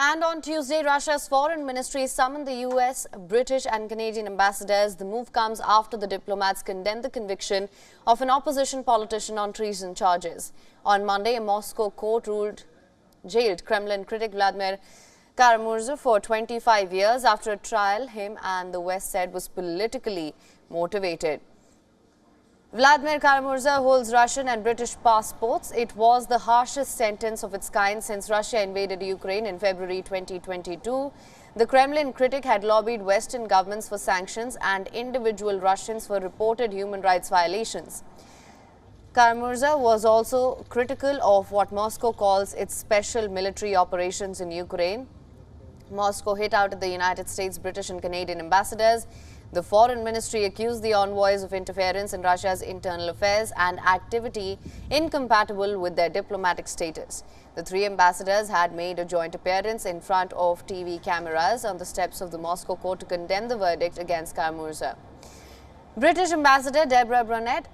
And on Tuesday, Russia's foreign ministry summoned the US, British and Canadian ambassadors. The move comes after the diplomats condemned the conviction of an opposition politician on treason charges. On Monday, a Moscow court jailed Kremlin critic Vladimir Kara-Murza for 25 years after a trial him and the West said was politically motivated. Vladimir Kara-Murza holds Russian and British passports. It was the harshest sentence of its kind since Russia invaded Ukraine in February 2022. The Kremlin critic had lobbied Western governments for sanctions and individual Russians for reported human rights violations. Kara-Murza was also critical of what Moscow calls its special military operations in Ukraine. Moscow hit out at the United States, British and Canadian ambassadors. The foreign ministry accused the envoys of interference in Russia's internal affairs and activity incompatible with their diplomatic status. The three ambassadors had made a joint appearance in front of TV cameras on the steps of the Moscow court to condemn the verdict against Kara-Murza. British Ambassador Deborah Brunnett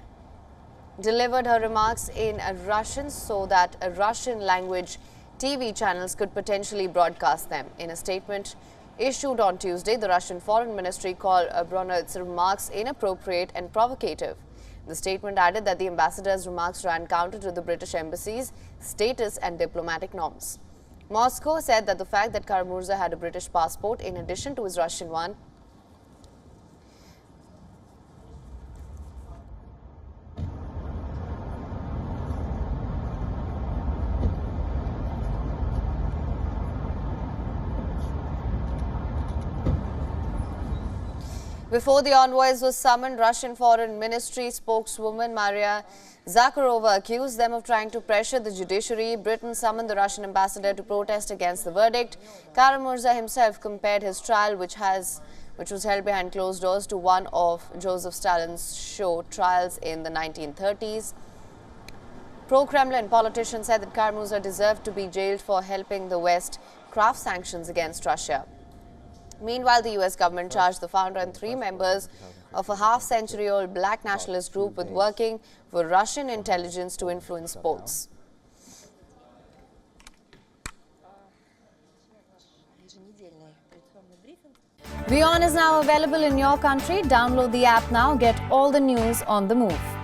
delivered her remarks in Russian so that Russian language TV channels could potentially broadcast them. In a statement issued on Tuesday, the Russian Foreign Ministry called Brunnett's remarks inappropriate and provocative. The statement added that the ambassador's remarks ran counter to the British embassy's status and diplomatic norms. Moscow said that the fact that Kara-Murza had a British passport in addition to his Russian one Before the envoys were summoned, Russian Foreign Ministry spokeswoman Maria Zakharova accused them of trying to pressure the judiciary. Britain summoned the Russian ambassador to protest against the verdict. Kara-Murza himself compared his trial, which was held behind closed doors, to one of Joseph Stalin's show trials in the 1930s. Pro-Kremlin politicians said that Kara-Murza deserved to be jailed for helping the West craft sanctions against Russia. Meanwhile, the US government charged the founder and three members of a half-century-old black nationalist group with working for Russian intelligence to influence polls. WION is now available in your country. Download the app now. Get all the news on the move.